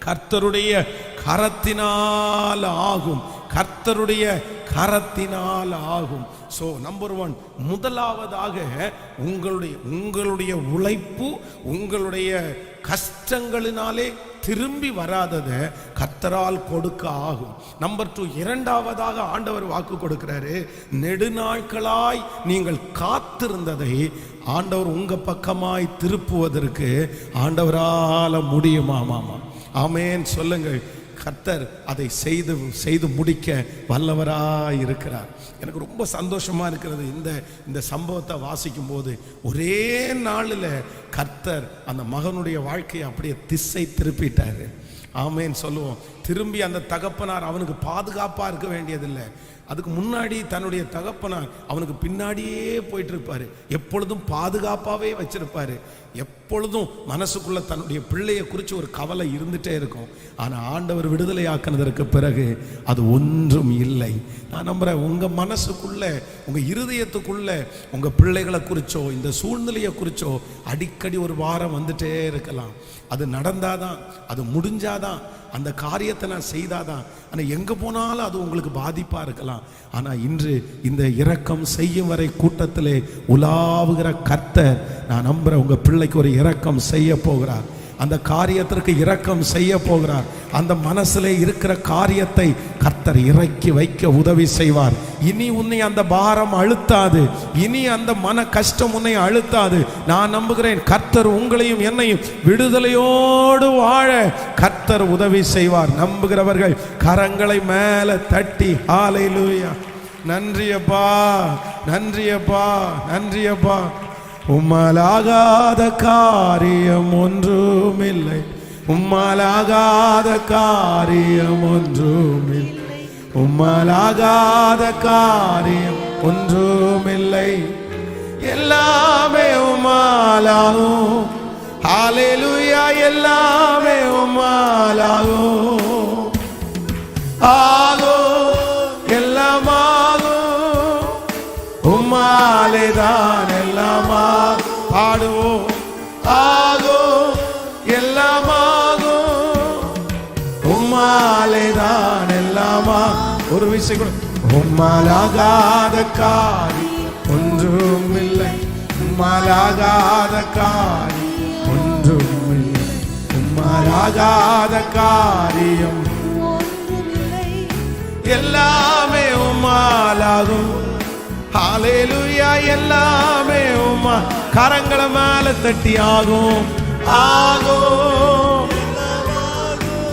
கர்த்தருடைய கரத்தினால் ஆகும், கர்த்தருடைய கரத்தினால் ஆகும். ஸோ நம்பர் 1, முதலாவதாக உங்களுடைய உழைப்பு, உங்களுடைய கஷ்டங்களினாலே திரும்பி வராதத கர்த்தரால் கொடுக்க ஆகும். நம்பர் 2, இரண்டாவதாக ஆண்டவர் வாக்கு கொடுக்கிறாரு, நெடுநாட்களாய் நீங்கள் காத்திருந்ததை ஆண்டவர் உங்க பக்கமாய் திருப்புவதற்கு ஆண்டவரால முடியுமாமாமா. ஆமென் சொல்லுங்கள். கர்த்தர் அதை செய்து முடிக்க வல்லவராய் இருக்கிறார். எனக்கு ரொம்ப சந்தோஷமா இருக்கிறது இந்த சம்பவத்தை வாசிக்கும் போது. ஒரே நாளில் கர்த்தர் அந்த மகனுடைய வாழ்க்கையை அப்படியே திசை திருப்பிட்டாரு. ஆமென் சொல்லுவோம். திரும்பி அந்த தகப்பனார் அவனுக்கு பாதுகாப்பா இருக்க வேண்டியதில்லை. அதுக்கு முன்னாடி தன்னுடைய தகப்பனார் அவனுக்கு பின்னாடியே போயிட்டு இருப்பாரு, எப்பொழுதும் பாதுகாப்பாவே வச்சிருப்பாரு. எப்பொழுதும் மனசுக்குள்ள தன்னுடைய பிள்ளையை குறித்து ஒரு கவலை இருந்துட்டே இருக்கும். ஆனால் ஆண்டவர் விடுதலை ஆக்கினதற்கு பிறகு அது ஒன்றும் இல்லை. நான் நம்புறேன், உங்க மனசுக்குள்ள, உங்க இருதயத்துக்குள்ள உங்க பிள்ளைகளை குறிச்சோ இந்த சூழ்நிலையை குறிச்சோ அடிக்கடி ஒரு வாரம் வந்துட்டே இருக்கலாம். அது நடந்தாதான், அது முடிஞ்சாதான், அந்த காரியத்தை நான் செய்தாதான். ஆனால் எங்கே போனாலும் அது உங்களுக்கு பாதிப்பாக இருக்கலாம். ஆனால் இன்று இந்த இரக்கம் செய்யும் வரை கூட்டத்திலே உலாவுகிற கர்த்தர், நான் நம்புகிறேன், உங்கள் பிள்ளைக்கு ஒரு இரக்கம் செய்ய போகிறார். அந்த காரியத்திற்கு இரக்கம் செய்ய போகிறார். அந்த மனசிலே இருக்கிற காரியத்தை கர்த்தர் இறக்கி வைக்க உதவி செய்வார். இனி உன்னை அந்த பாரம் அழுத்தாது, இனி அந்த மன கஷ்டம் உன்னை அழுத்தாது. நான் நம்புகிறேன், கர்த்தர் உங்களையும் என்னையும் விடுதலையோடு வாழ கர்த்தர் உதவி செய்வார். நம்புகிறவர்கள் கரங்களை மேலே தட்டி ஹல்லேலூயா, நன்றியப்பா, நன்றியப்பா, நன்றியப்பா. உம்மாலாகாத காரியம் ஒன்றுமில்லை, உம்மாலாகாத காரியம் ஒன்றுமில்லை, உம்மாலாகாத காரியம் ஒன்றுமில்லை, எல்லாமே உம்மாலாகும். ஹல்லேலூயா, எல்லாமே உம்மாலாகும். ஆகும், எல்லாம் ஆகும், உம்மாலேதான் எல்லாமா. பாடுவோம். ஆகும், எல்லாம் ஆகும், உம்மாலேதான் எல்லாமா. ஒரு விஷயம் கூட, உம்மாலாகாத காரியம் ஒன்றுமில்லை, உம்மாலாகாத காரியம் ஒன்றுமில்லை, உம்மாலாகாத காரியம் எல்லாமே உம்மாலாகும். ஹல்லேலூயா, எல்லாமே உம்மா. கரங்களை மேல தட்டி ஆகும், ஆகும்,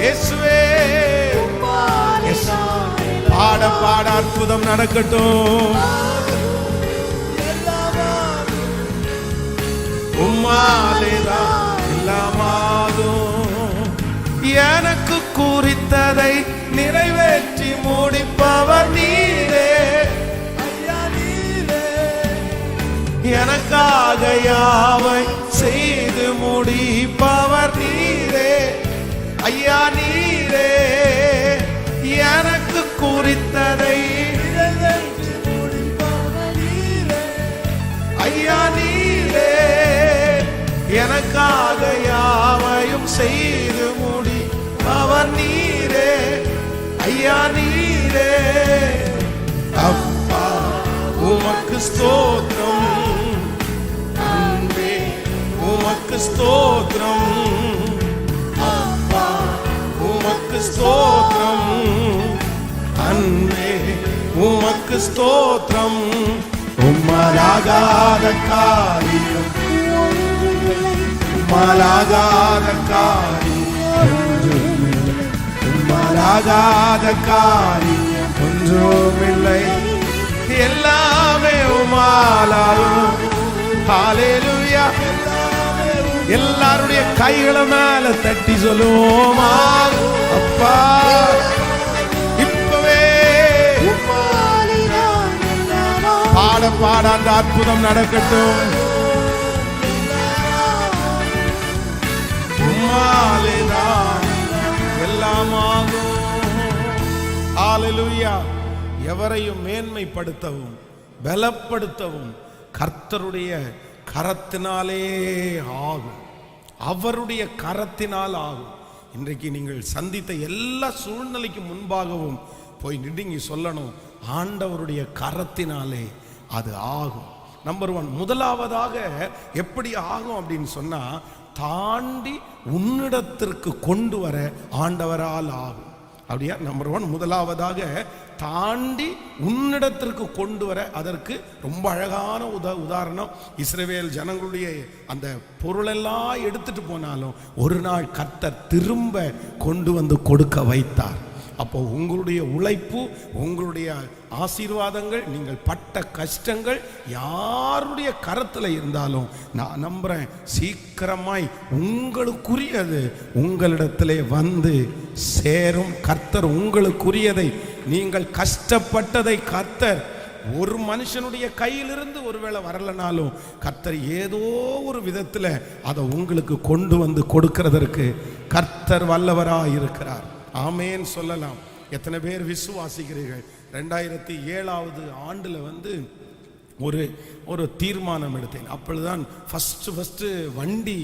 இயேசுவே. பாட பாட அற்புதம் நடக்கட்டும். உம்மாலேதான் எல்லாமாகும். எனக்கு குறித்ததை நிறைவேற்றி முடிப்பவர் நீரே, எனக்காக யாவை செய்து முடிப்பவர் நீரே, ஐயா நீரே. எனக்கு குறித்ததை நிறைவேற்றி முடிப்பவர் நீரே, ஐயா நீரே. எனக்காக யாவையும் செய்து முடிப்பவர் நீரே, ஐயா நீரே. அப்பா உமக்கு ஸ்தோத்திரம், அன்பே உமக்கு ஸ்தோத்திரம், அப்பா உமக்கு ஸ்தோத்திரம், அன்பே உமக்கு ஸ்தோத்திரம். உம்மாலாகாத காரியம், உம்மாலாகாத காரியம், உம்மாலாகாத காரியம் ஒன்றுமில்லை, எல்லாமே உம்மாலாகும். ஹல்லேலூயா. எல்லாருடைய கைகளை மேல தட்டி சொல்லுவோம், அப்பா இப்பவே. பாட பாட அந்த அற்புதம் நடக்கட்டும். உம்மாலேதான் எல்லாமாகும். ஹல்லேலூயா. எவரையும் மேன்மைப்படுத்தவும் பலப்படுத்தவும் கர்த்தருடைய கரத்தினாலே ஆகும், அவருடைய கரத்தினால் ஆகும். இன்றைக்கு நீங்கள் சந்தித்த எல்லா சூழ்நிலைக்கு முன்பாகவும் போய் நின்று சொல்லணும், ஆண்டவருடைய கரத்தினாலே அது ஆகும். நம்பர் 1, முதலாவதாக எப்படி ஆகும் அப்படின்னு சொன்னா, தாண்டி உன்னிடத்திற்கு கொண்டு வர ஆண்டவரால் ஆகும். அப்படியா? நம்பர் 1, முதலாவதாக தாண்டி உன்னிடத்திற்கு கொண்டு வர. அதற்கு ரொம்ப அழகான உதாரணம், இஸ்ரவேல் ஜனங்களுடைய அந்த பொருளெல்லாம் எடுத்துட்டு போனாலும் ஒரு நாள் கர்த்தர் திரும்ப கொண்டு வந்து கொடுக்க வைத்தார். அப்போ உங்களுடைய உழைப்பு, உங்களுடைய ஆசீர்வாதங்கள், நீங்கள் பட்ட கஷ்டங்கள் யாருடைய கரத்தில் இருந்தாலும் நான் நம்புறேன், சீக்கிரமாய் உங்களுக்குரியது உங்களிடத்திலே வந்து சேரும். கர்த்தர் உங்களுக்குரியதை, நீங்கள் கஷ்டப்பட்டதை கர்த்தர் ஒரு மனுஷனுடைய கையிலிருந்து ஒருவேளை வரலனாலும் கர்த்தர் ஏதோ ஒரு விதத்தில் அதை உங்களுக்கு கொண்டு வந்து கொடுக்கிறதற்கு கர்த்தர் வல்லவராக இருக்கிறார். ஆமேன் சொல்லலாம். எத்தனை பேர் விசுவாசிக்கிறீர்கள்? 2007 ஆண்டில் வந்து ஒரு தீர்மானம் எடுத்தேன். அப்பொழுதுதான் ஃபஸ்ட்டு வண்டி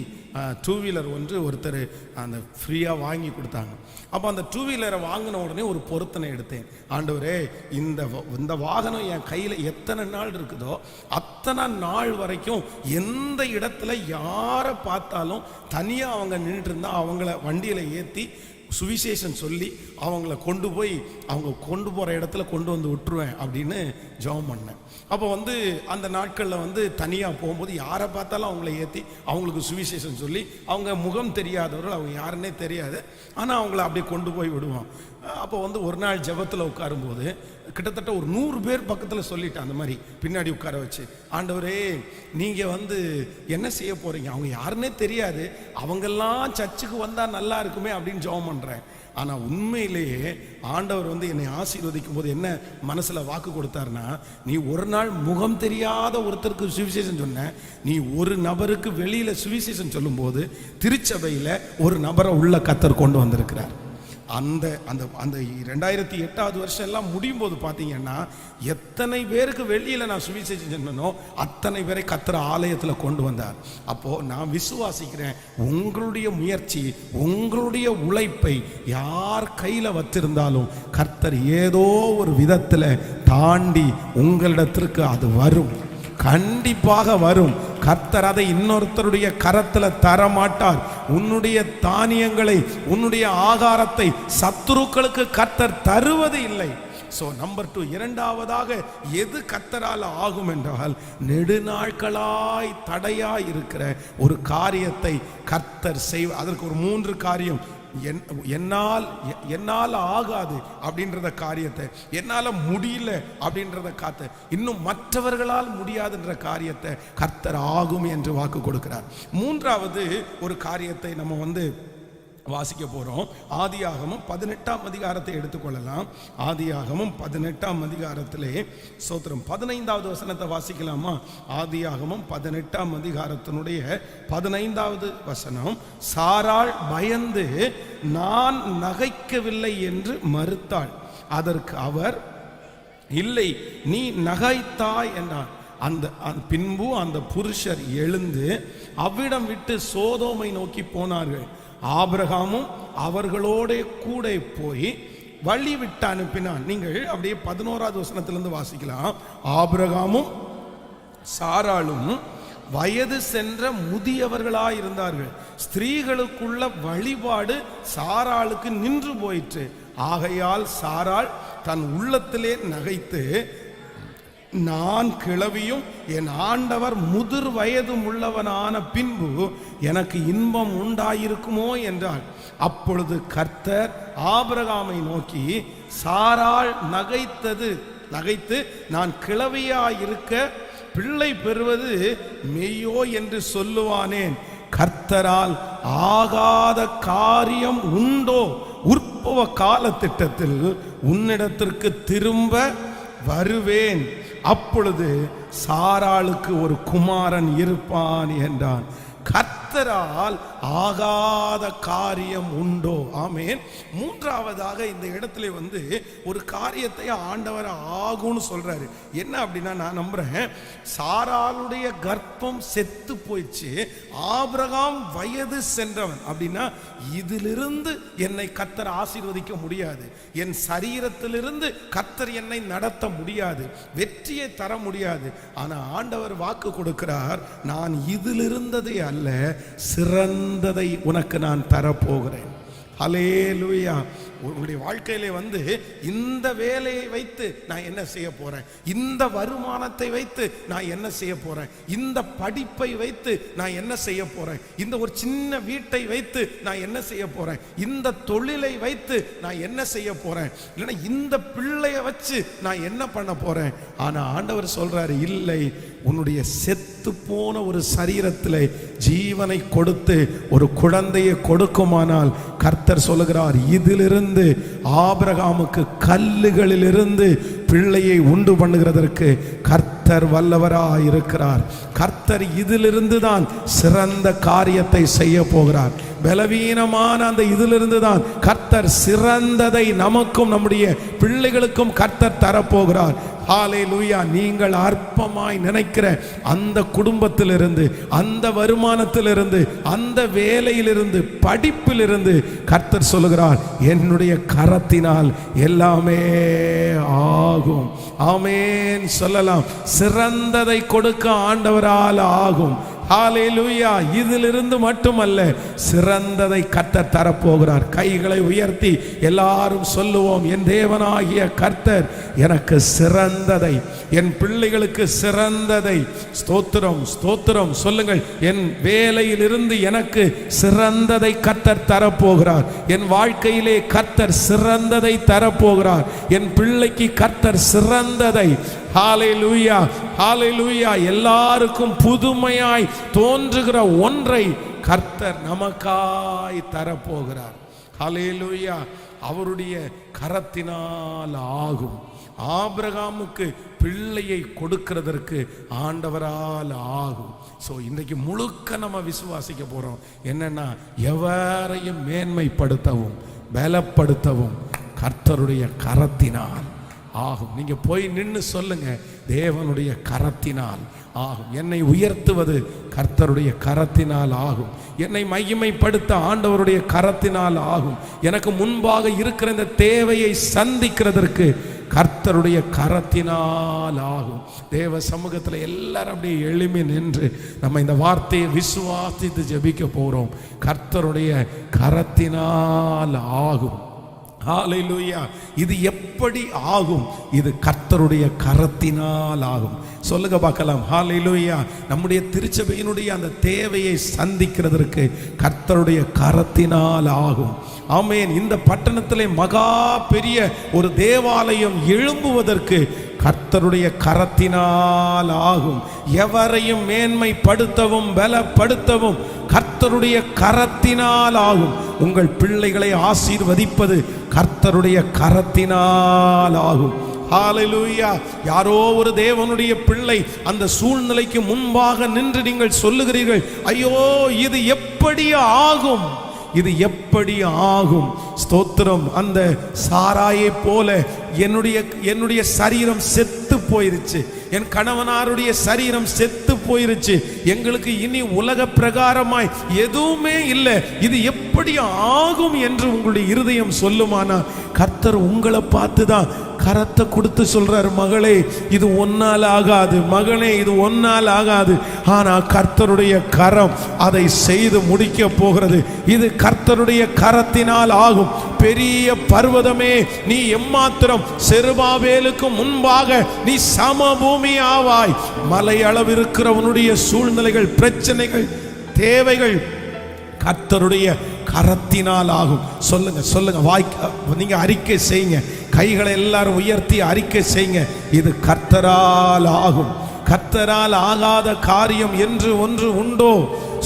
2 வீலர் ஒருத்தர் அந்த ஃப்ரீயாக வாங்கி கொடுத்தாங்க. அப்போ அந்த 2 வீலரை வாங்கின உடனே ஒரு பொருத்தனை எடுத்தேன். ஆண்டவரே, இந்த வாகனம் என் கையில் எத்தனை நாள் இருக்குதோ அத்தனை நாள் வரைக்கும் எந்த இடத்துல யாரை பார்த்தாலும் தனியாக அவங்க நின்றுட்டு இருந்தால் அவங்கள வண்டியில் ஏற்றி சுவிசேஷன் சொல்லி அவங்கள கொண்டு போய் அவங்க கொண்டு போகிற இடத்துல கொண்டு வந்து விட்டுருவேன் அப்படின்னு ஜெபம் பண்ணேன். அப்போ வந்து அந்த நாட்களில் வந்து தனியாக போகும்போது யாரை பார்த்தாலும் அவங்கள ஏற்றி அவங்களுக்கு சுவிசேஷன் சொல்லி, அவங்க முகம் தெரியாதவர்கள், அவங்க யாருன்னே தெரியாது, ஆனால் அவங்கள அப்படியே கொண்டு போய் விடுவோம். அப்போ வந்து ஒரு நாள் ஜெபத்தில் உட்காரும்போது கிட்டத்தட்ட ஒரு 100 பேர் பக்கத்தில் சொல்லிட்டேன். அந்த மாதிரி பின்னாடி உட்கார வச்சு, ஆண்டவரே நீங்கள் வந்து என்ன செய்ய போகிறீங்க, அவங்க யாருன்னே தெரியாது, அவங்கெல்லாம் சர்ச்சுக்கு வந்தால் நல்லா இருக்குமே அப்படின்னு ஜெபம் பண்ணுறேன். ஆனால் உண்மையிலேயே ஆண்டவர் வந்து என்னை ஆசீர்வதிக்கும் போது என்ன மனசில் வாக்கு கொடுத்தாருன்னா, நீ ஒரு நாள் முகம் தெரியாத ஒருத்தருக்கு சுவிசேஷன் சொன்ன, நீ ஒரு நபருக்கு வெளியில் சுவிசேஷன் சொல்லும்போது திருச்சபையில் ஒரு நபரை உள்ள கர்த்தர் கொண்டு வந்திருக்கிறார். அந்த அந்த அந்த 2008 வருஷம் எல்லாம் முடியும் போது பார்த்தீங்கன்னா, எத்தனை பேருக்கு வெளியில் நான் சுவிசேஷம் சொன்னனோ அத்தனை பேரை கர்த்தர் ஆலயத்தில் கொண்டு வந்தார். அப்போது நான் விசுவாசிக்கிறேன், உங்களுடைய முயற்சி, உங்களுடைய உழைப்பை யார் கையில் வச்சிருந்தாலும் கர்த்தர் ஏதோ ஒரு விதத்தில் தாண்டி உங்களிடத்திற்கு அது வரும், கண்டிப்பாக வரும். கர்த்தர் அதை இன்னொருத்தருடைய கரத்தில் தர மாட்டார். உன்னுடைய தானியங்களை, உன்னுடைய ஆகாரத்தை சத்துருக்களுக்கு கர்த்தர் தருவது இல்லை. ஸோ நம்பர் 2, இரண்டாவதாக எது கர்த்தரால் ஆகும் என்றால், நெடுநாட்களாய் தடையாய் இருக்கிற ஒரு காரியத்தை கர்த்தர் செய்வார். அதற்கு ஒரு 3 காரியம். என்னால் ஆகாது அப்படின்றத காரியத்தை, என்னால் முடியல அப்படின்றத காத்த, இன்னும் மற்றவர்களால் முடியாதுன்ற காரியத்தை கர்த்தர் ஆகும் என்று வாக்கு கொடுக்கிறார். 3வது ஒரு காரியத்தை நம்ம வந்து வாசிக்க போறோம். ஆதியாகமம் 18ஆம் அதிகாரத்தை எடுத்துக்கொள்ளலாம். ஆதியாகமம் 18ஆம் அதிகாரத்திலே ஸ்தோத்திரம் 15வது வசனத்தை வாசிக்கலாமா? ஆதியாகமம் 18ஆம் அதிகாரத்தினுடைய 15வது வசனம். சாராள் பயந்து நான் நகைக்கவில்லை என்று மறுத்தாள். அதற்கு அவர், இல்லை நீ நகைத்தாய் என்றான். பின்பு அந்த புருஷர் எழுந்து அவ்விடம் விட்டு சோதோமை நோக்கி போனார்கள். ஆபிரகாமும் அவர்களோட கூட போய் வழி விட்டு அனுப்பினான். நீங்கள் அப்படியே 11வது வசனத்திலிருந்து வாசிக்கலாம். ஆபிரகாமும் சாராளும் வயது சென்ற முதியவர்களாய் இருந்தார்கள். ஸ்திரீகளுக்குள்ள வழிபாடு சாராளுக்கு நின்று போயிற்று. ஆகையால் சாராள் தன் உள்ளத்திலே நகைத்து, நான் கிழவியும் என் ஆண்டவர் முதிர் வயதும் உள்ளவனான பின்பு எனக்கு இன்பம் உண்டாயிருக்குமோ என்றாள். அப்பொழுது கர்த்தர் ஆபிரகாமை நோக்கி, சாராள் நகைத்து நான் கிழவியாயிருக்க பிள்ளை பெறுவது மெய்யோ என்று சொல்லுவானேன். கர்த்தரால் ஆகாத காரியம் உண்டோ? உற்பவ கால திட்டத்தில் உன்னிடத்திற்கு திரும்ப வருவேன். அப்பொழுது சாராளுக்கு ஒரு குமாரன் இருப்பான் என்றான். கர்த்தரால் ஆகாத காரியம் உண்டோ? ஆமேன். மூன்றாவதாக இந்த இடத்துல ஒரு காரியத்தை ஆண்டவர் ஆகும்னு சொல்றாரு. என்ன அப்படின்னா, நான் நம்புறேன், சாராளுடைய கர்ப்பம் செத்து போயிடுச்சு, ஆபிரகாம் வயது சென்றவன் அப்படின்னா இதிலிருந்து என்னை கர்த்தர் ஆசீர்வதிக்க முடியாது, என் சரீரத்திலிருந்து கர்த்தர் என்னை நடத்த முடியாது, வெற்றியை தர முடியாது. ஆனா ஆண்டவர் வாக்கு கொடுக்கிறார், நான் இதிலிருந்ததை அல்ல சிறந்ததை உனக்கு நான் தரப்போகிறேன். ஹல்லேலூயா. உங்களுடைய வாழ்க்கையிலே இந்த வேலையை வைத்து நான் என்ன செய்ய போறேன், இந்த வருமானத்தை வைத்து நான் என்ன செய்ய போறேன், இந்த படிப்பை வைத்து நான் என்ன செய்ய போறேன், இந்த ஒரு சின்ன வீட்டை வைத்து நான் என்ன செய்ய போறேன், இந்த தொழிலை வைத்து நான் என்ன செய்ய போறேன், இல்லைன்னா இந்த பிள்ளைய வச்சு நான் என்ன பண்ண போறேன். ஆனா ஆண்டவர் சொல்றாரு, இல்லை, உன்னுடைய செத்து போன ஒரு சரீரத்தில் ஜீவனை கொடுத்து ஒரு குழந்தையை கொடுக்குமானால் கர்த்தர் சொல்லுகிறார், இதிலிருந்து ஆபிரகாமுக்கு கல்லுகளிலிருந்து பிள்ளையை உண்டு பண்ணுகிறதற்கு கர்த்தர் வல்லவராய் இருக்கிறார். கர்த்தர் இதிலிருந்து தான் சிறந்த காரியத்தை செய்ய போகிறார். பலவீனமான அந்த இதிலிருந்து தான் கர்த்தர் சிறந்ததை நமக்கும் நம்முடைய பிள்ளைகளுக்கும் கர்த்தர் தரப்போகிறார். ஹல்லேலூயா. நீங்கள் அற்பமாய் நினைக்கிற அந்த குடும்பத்திலிருந்து, அந்த வருமானத்திலிருந்து, அந்த வேலையிலிருந்து, படிப்பிலிருந்து கர்த்தர் சொல்லுகிறார், என்னுடைய கரத்தினால் எல்லாமே ஆகும். ஆமென் சொல்லலாம். சிறந்ததை கொடுக்க ஆண்டவரால் ஆகும். ஹல்லேலூயா. இதிலிருந்து மட்டுமல்ல, சிறந்ததை கர்த்தர் தரப்போகிறார். கைகளை உயர்த்தி எல்லாரும் சொல்லுவோம், என் தேவனாகிய கர்த்தர் எனக்கு சிறந்ததை, என் பிள்ளைகளுக்கு சிறந்ததை, ஸ்தோத்திரம் ஸ்தோத்திரம் சொல்லுங்கள். என் வேலையிலிருந்து எனக்கு சிறந்ததை கர்த்தர் தரப்போகிறார். என் வாழ்க்கையிலே கர்த்தர் சிறந்ததை தரப்போகிறார். என் பிள்ளைக்கு கர்த்தர் சிறந்ததை. ஹல்லேலூயா ஹல்லேலூயா. எல்லாருக்கும் புதுமையாய் தோன்றுகிற ஒன்றை கர்த்தர் நமக்காய் தரப்போகிறார். ஹல்லேலூயா. அவருடைய கரத்தினால் ஆகும். ஆபிரகாமுக்கு பிள்ளையை கொடுக்கிறதற்கு ஆண்டவரால் ஆகும். ஸோ இன்றைக்கு முழுக்க நம்ம விசுவாசிக்க போறோம் என்னன்னா, எவரையும் மேன்மைப்படுத்தவும் பலப்படுத்தவும் கர்த்தருடைய கரத்தினால் ஆகும். நீங்க போய் நின்று சொல்லுங்க, தேவனுடைய கரத்தினால் ஆகும். என்னை உயர்த்துவது கர்த்தருடைய கரத்தினால் ஆகும். என்னை மகிமைப்படுத்த ஆண்டவருடைய கரத்தினால் ஆகும். எனக்கு முன்பாக இருக்கிற இந்த தேவையை சந்திக்கிறதற்கு கர்த்தருடைய கரத்தினால் ஆகும். தேவ சமூகத்தில் எல்லாரும் அப்படியே எளிமை நின்று நம்ம இந்த வார்த்தையை விசுவாசித்து ஜெபிக்க போறோம். கர்த்தருடைய கரத்தினால் ஆகும். ஹல்லேலூயா. இது எப்படி ஆகும்? இது கர்த்தருடைய கரத்தினால் ஆகும். சொல்லுங்க பார்க்கலாம். ஹல்லேலூயா. நம்முடைய திருச்சபையினுடைய அந்த தேவையை சந்திக்கிறதற்கு கர்த்தருடைய கரத்தினால் ஆகும். ஆமென். இந்த பட்டணத்திலே மகா பெரிய ஒரு தேவாலயம் எழும்புவதற்கு கர்த்தருடைய கரத்தினால் ஆகும். எவரையும் மேன்மைப்படுத்தவும் பலப்படுத்தவும் கர்த்தருடைய கரத்தினால் ஆகும். உங்கள் பிள்ளைகளை ஆசீர்வதிப்பது கர்த்தருடைய கரத்தினால் ஆகும். ஹல்லேலூயா. யாரோ ஒரு தேவனுடைய பிள்ளை அந்த சூழ்நிலைக்கு முன்பாக நின்று நீங்கள் சொல்லுகிறீர்கள், ஐயோ இது எப்படி ஆகும், இது எப்படி ஆகும்? ஸ்தோத்திரம். அந்த சாராயை போல என்னுடைய சரீரம் செத்து போயிருச்சு, என் கணவனாருடைய சரீரம் செத்து போயிருச்சு, எங்களுக்கு இனி உலக பிரகாரமாய் எதுவுமே இல்லை, இது எப்படி ஆகும் என்று உங்களுடைய இருதயம் சொல்லுமானா கர்த்தர் உங்களை பார்த்து தான் கரத்தை கொடுத்து சொல்றாரு, மகளே இது ஒன்னால் ஆகாது, மகனே இது ஒன்னால் ஆகாது, ஆனா கர்த்தருடைய கரம் அதை செய்து முடிக்க போகிறது. இது கர்த்தருடைய கரத்தினால் ஆகும். பெரிய பர்வதமே நீ எம்மாத்திரம் செருபாபேலுக்கு முன்பாக நீ சமபூமி ஆவாய். மலை அளவிருக்கிறவனுடைய சூழ்நிலைகள், பிரச்சனைகள், தேவைகள் கர்த்தருடைய கரத்தினால் ஆகும். சொல்லுங்க சொல்லுங்க, நீங்க அறிக்கை செய்யுங்க. கைகளை எல்லாரும் உயர்த்தி அறிக்கை செய்யுங்க. இது கர்த்தரால் ஆகும். கர்த்தரால் ஆகாத காரியம் என்று ஒன்று உண்டோ?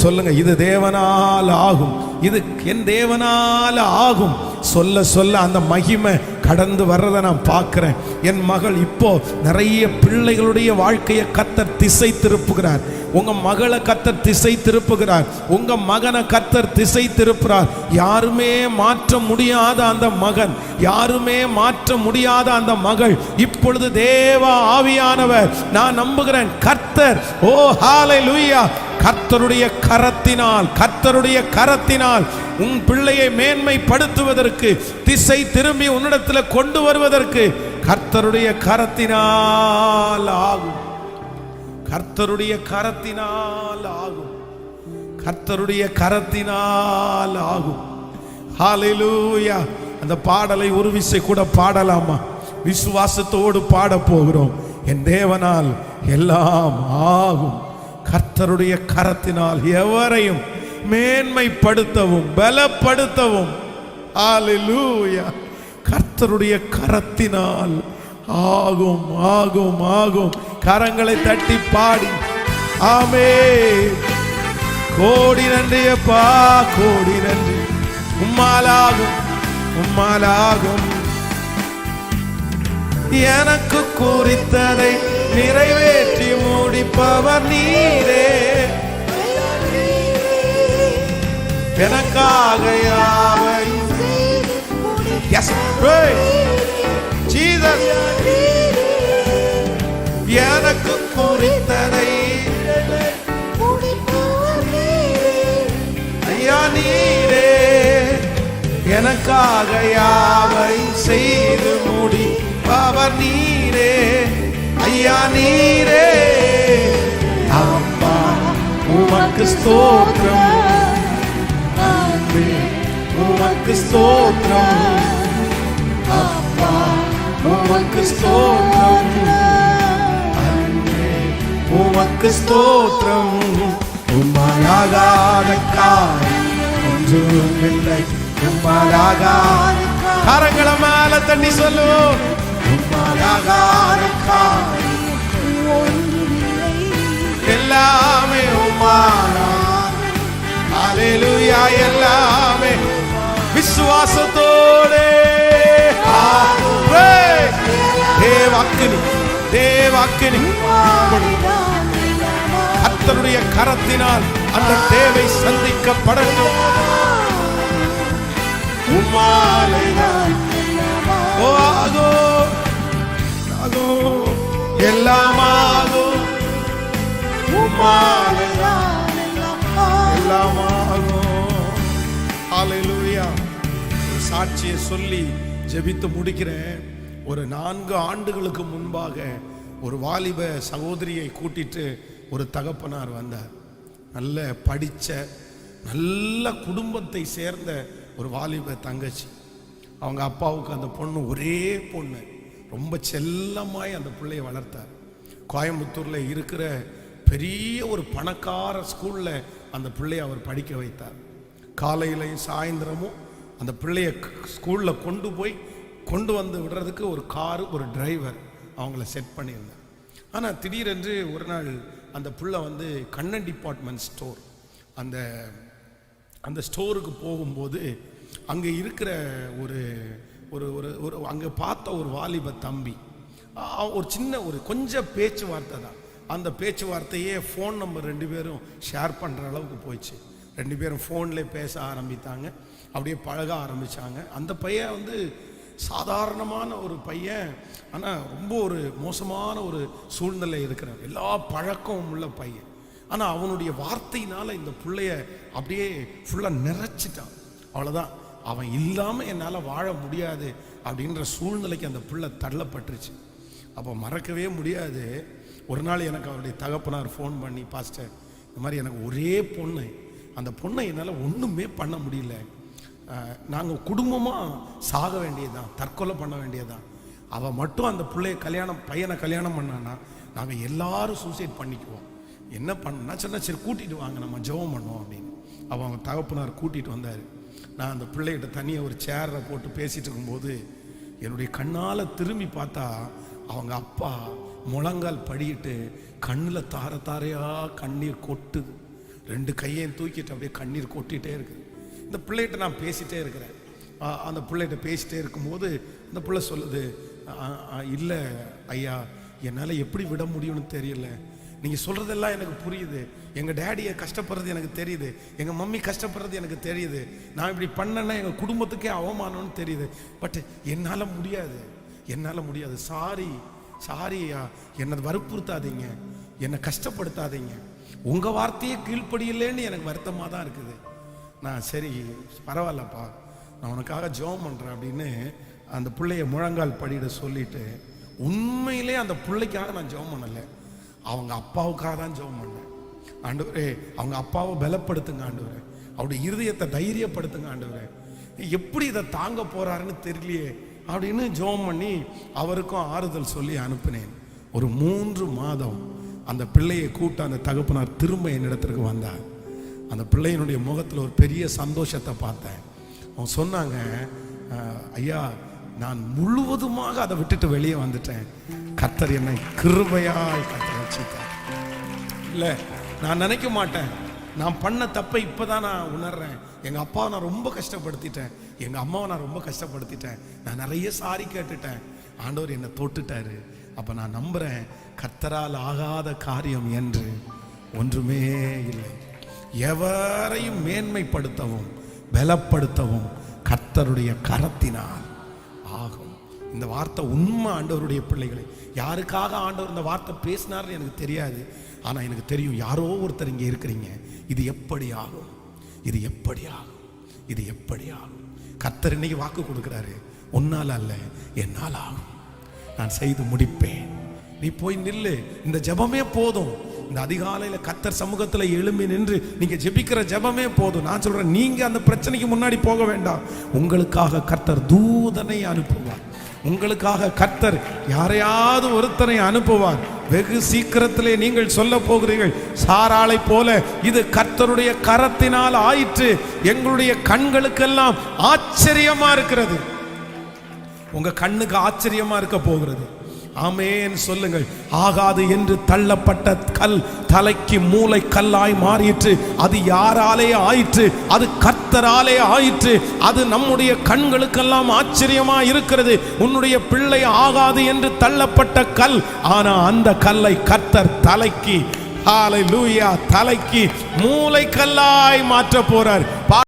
சொல்லுங்க, இது தேவனால் ஆகும், இது என் தேவனால் ஆகும். சொல்ல சொல்ல அந்த மகிமை கடந்து வர்றதை நான் பார்க்கிறேன். என் மகள் இப்போ நிறைய பிள்ளைகளுடைய வாழ்க்கையை கர்த்தர் திசை திருப்புகிறார். உங்க மகளை கர்த்தர் திசை திருப்புகிறார். உங்க மகனை கர்த்தர் திசை திருப்புறார். யாருமே மாற்ற முடியாத அந்த மகன், யாருமே மாற்ற முடியாத அந்த மகள் இப்பொழுது தேவ ஆவியானவர், நான் நம்புகிறேன் கர்த்தர், ஓ ஹalleluya, கர்த்தருடைய கரத்தினால் உன் பிள்ளையை மேன்மைப்படுத்துவதற்கு, திசை திரும்பி உன்னிடத்தில் கொண்டு வருவதற்கு கர்த்தருடைய கரத்தினால் ஆகும். கர்த்தருடைய கரத்தினால் ஆகும். கர்த்தருடைய கரத்தினால் ஆகும். ஹalleluya. அந்த பாடலை ஒரு விசை கூட பாடலாமா? விசுவாசத்தோடு பாட போகிறோம். என் தேவனால் எல்லாம் ஆகும். கர்த்தருடைய கரத்தினால் எவரையும் மேன்மைப்படுத்தவும் பலப்படுத்தவும், ஹalleluya, கர்த்தருடைய கரத்தினால் ஆகும் ஆகும் ஆகும். கரங்களை தட்டி பாடி ஆமென். கோடி நன்றி அப்பா, கோடி நன்றி. உம்மாலாகும் உம்மாலாகும். எனக்கு குறித்ததை நிறைவேற்றி முடிப்பவர் நீரே. எனக்காக யாவையும் Yes, pray. Jesus. எனக்கு குறித்ததை ஐயா நீரே, எனக்காக யாவை செய்து முடிப்பவர் நீரே. ஐயா நீரே, அப்பா உமக்கு ஸ்தோத்திரம், உமக்கு ஸ்தோத்திரம், அப்பா உமக்கு ஸ்தோத்திரம், உமக்கு ஸ்தோத்திரம். உம்மாலாகாத காரியம் ஒன்றும் இல்லை. உம்மாலாகாத கரங்களை மேல தண்ணி சொல்லுவோம். உம்மாலாகாத காரியம் ஒன்றுமில்லை. எல்லாமே உம்மாலாக. ஹalleluya. எல்லாமே விசுவாசத்தோடே தேவாக்கினி தேவாக்கினி கர்த்தருடைய கரத்தினால் அந்த தேவை சந்திக்கப்படட்டும். எல்லாமாகும் எல்லாமாகும். ஹalleluya. சாட்சியை சொல்லி ஜெபித்து முடிக்கிறேன். ஒரு 4 ஆண்டுகளுக்கு முன்பாக ஒரு வாலிப சகோதரியை கூட்டிட்டு ஒரு தகப்பனார் வந்தார். நல்ல படித்த நல்ல குடும்பத்தை சேர்ந்த ஒரு வாலிப தங்கச்சி. அவங்க அப்பாவுக்கு அந்த பொண்ணு ஒரே பொண்ணு, ரொம்ப செல்லமாய் அந்த பிள்ளையை வளர்த்தார். கோயம்புத்தூரில் இருக்கிற பெரிய ஒரு பணக்கார ஸ்கூலில் அந்த பிள்ளையை அவர் படிக்க வைத்தார். காலையிலையும் சாயந்தரமும் அந்த பிள்ளைய ஸ்கூலில் கொண்டு வந்து விடுறதுக்கு ஒரு காரு, ஒரு டிரைவர் அவங்கள செட் பண்ணியிருந்தார். ஆனால் திடீரென்று ஒரு நாள் அந்த பிள்ளை வந்து கண்ணன் டிபார்ட்மெண்ட் ஸ்டோர், அந்த ஸ்டோருக்கு போகும்போது அங்கே இருக்கிற ஒரு ஒரு ஒரு அங்கே பார்த்த ஒரு வாலிப தம்பி, ஒரு சின்ன ஒரு கொஞ்சம் பேச்சுவார்த்தை தான். அந்த பேச்சுவார்த்தையே ஃபோன் நம்பர் 2 பேரும் ஷேர் பண்ணுற அளவுக்கு போயிடுச்சு. 2 பேரும் ஃபோன்லேயே பேச ஆரம்பித்தாங்க, அப்படியே பழக ஆரம்பித்தாங்க. அந்த பையன் வந்து சாதாரணமான ஒரு பையன், ஆனால் ரொம்ப ஒரு மோசமான ஒரு சூழ்நிலை இருக்கிற எல்லா பழக்கமும் உள்ள பையன். ஆனால் அவனுடைய வார்த்தையினால் இந்த பிள்ளைய அப்படியே ஃபுல்லாக நிறைச்சிட்டான். அவ்வளோதான், அவன் இல்லாமல் என்னால் வாழ முடியாது அப்படின்ற சூழ்நிலைக்கு அந்த பிள்ளை தள்ளப்பட்டுருச்சு. அப்போ மறக்கவே முடியாது. ஒரு நாள் எனக்கு அவருடைய தகப்பனார் ஃபோன் பண்ணி, பாஸ்டர் இந்த மாதிரி எனக்கு ஒரே பொண்ணு, அந்த பொண்ணை என்னால் ஒன்றுமே பண்ண முடியல, நாங்கள் குடும்பமாக சாக வேண்டியதுதான், தற்கொலை பண்ண வேண்டியதுதான், அவள் மட்டும் அந்த பையனை கல்யாணம் பண்ணான்னா நாங்கள் எல்லாரும் சூசைட் பண்ணிக்குவோம், என்ன பண்ணா சொன்னா சரி கூட்டிகிட்டு வாங்க நம்ம ஜெபம் பண்ணுவோம் அப்படின்னு. அவங்க தகப்பனார் கூட்டிகிட்டு வந்தார். நான் அந்த பிள்ளைகிட்ட தனியாக ஒரு சேரில் போட்டு பேசிகிட்டு இருக்கும்போது என்னுடைய கண்ணால் திரும்பி பார்த்தா அவங்க அப்பா முழங்கால் படிக்கிட்டு கண்ணில் தார தாரையாக கண்ணீர் கொட்டுது. 2 கையையும் தூக்கிட்டு அப்படியே கண்ணீர் கொட்டிகிட்டே இருக்குது. இந்த பிள்ளைகிட்ட நான் பேசிகிட்டே இருக்கிறேன். அந்த பிள்ளைகிட்ட பேசிட்டே இருக்கும்போது அந்த பிள்ளை சொல்லுது, இல்லை ஐயா, என்னால் எப்படி விட முடியும்னு தெரியல. நீங்கள் சொல்கிறதெல்லாம் எனக்கு புரியுது. எங்கள் டேடியை கஷ்டப்படுறது எனக்கு தெரியுது, எங்கள் மம்மி கஷ்டப்படுறது எனக்கு தெரியுது. நான் இப்படி பண்ணேன்னா எங்கள் குடும்பத்துக்கே அவமானம்னு தெரியுது. பட் என்னால் முடியாது. சாரி ஐயா, என்னை வற்புறுத்தாதீங்க, என்னை கஷ்டப்படுத்தாதீங்க. உங்கள் வார்த்தையே கீழ்ப்படியில்லைன்னு எனக்கு வருத்தமாக தான் இருக்குது. நான் சரி பரவாயில்லப்பா, நான் உனக்காக ஜெபம் பண்ணுறேன் அப்படின்னு அந்த பிள்ளைய முழங்கால் படியிட சொல்லிட்டு, உண்மையிலே அந்த பிள்ளைக்காக நான் ஜெபம் பண்ணலை, அவங்க அப்பாவுக்காக தான் ஜெபம் பண்ணேன். ஆண்டவரே, அவங்க அப்பாவை பலப்படுத்துங்க ஆண்டவரே, அவருடைய இருதயத்தை தைரியப்படுத்துங்க ஆண்டவரே, எப்படி இதை தாங்க போறாருன்னு தெரியலையே அப்படின்னு ஜெபம் பண்ணி அவருக்கும் ஆறுதல் சொல்லி அனுப்பினேன். ஒரு 3 மாதம் அந்த பிள்ளையை கூட்ட அந்த தகப்பனார் திரும்ப என்னிடத்திற்கு வந்தார். அந்த பிள்ளையினுடைய முகத்தில் ஒரு பெரிய சந்தோஷத்தை பார்த்தேன். அவங்க சொன்னாங்க, ஐயா, நான் முழுவதுமாக அதை விட்டுட்டு வெளியே வந்துட்டேன். கர்த்தர் என்னை கிருபையாய் கர்த்தர் வச்சிட்டார். இல்லை, நான் நினைக்க மாட்டேன், நான் பண்ண தப்பை இப்போதான் நான் உணர்றேன். எங்கள் அப்பாவை நான் ரொம்ப கஷ்டப்படுத்திட்டேன், எங்கள் அம்மாவை நான் ரொம்ப கஷ்டப்படுத்திட்டேன், நான் நிறைய சாரி கேட்டுட்டேன். ஆண்டவர் என்னை தொட்டுட்டாரு. அப்போ நான் நம்புகிறேன், கர்த்தரால் ஆகாத காரியம் என்று ஒன்றுமே இல்லை. எவரையும் மேன்மைப்படுத்தவும் பலப்படுத்தவும் கர்த்தருடைய கரத்தினால் ஆகும். இந்த வார்த்தை உண்மை ஆண்டவருடைய பிள்ளைகளை. யாருக்காக ஆண்டவர் இந்த வார்த்தை பேசினார்னு எனக்கு தெரியாது. ஆனால் எனக்கு தெரியும், யாரோ ஒருத்தர் இங்கே இருக்கிறீங்க. இது எப்படி ஆகும், இது எப்படி ஆகும், இது எப்படி ஆகும். கர்த்தர் இன்னைக்கு வாக்கு கொடுக்குறாரு, உன்னால் அல்ல என்னால் ஆகும், நான் செய்து முடிப்பேன். நீ போய் நில்லு. இந்த ஜெபமே போதும். இந்த அதிகாலையில் கர்த்தர் சமூகத்தில் எழும்பி நின்று நீங்க ஜெபிக்கிற ஜெபமே போதும். நான் சொல்றேன், நீங்க அந்த பிரச்சனைக்கு முன்னாடி போக வேண்டாம். உங்களுக்காக கர்த்தர் தூதனை அனுப்புவார். உங்களுக்காக கர்த்தர் யாரையாவது ஒருத்தனை அனுப்புவார். வெகு சீக்கிரத்திலே நீங்கள் சொல்ல போகிறீர்கள், சாராளை போல இது கர்த்தருடைய கரத்தினால் ஆயிற்று, எங்களுடைய கண்களுக்கெல்லாம் ஆச்சரியமா இருக்கிறது. உங்க கண்ணுக்கு ஆச்சரியமா இருக்க போகிறது. ஆமென் சொல்லுங்கள். ஆகாது என்று தள்ளப்பட்ட கல் தலைக்கு மூளை கல்லாய் மாறிற்று. அது யாராலே ஆயிற்று? அது கர்த்தராலே ஆயிற்று. அது நம்முடைய கண்களுக்கெல்லாம் ஆச்சரியமா இருக்கிறது. உன்னுடைய பிள்ளை ஆகாது என்று தள்ளப்பட்ட கல், ஆனா அந்த கல்லை கர்த்தர் தலைக்கு, ஹல்லேலூயா, தலைக்கு மூளை கல்லாய் மாற்ற போறார்.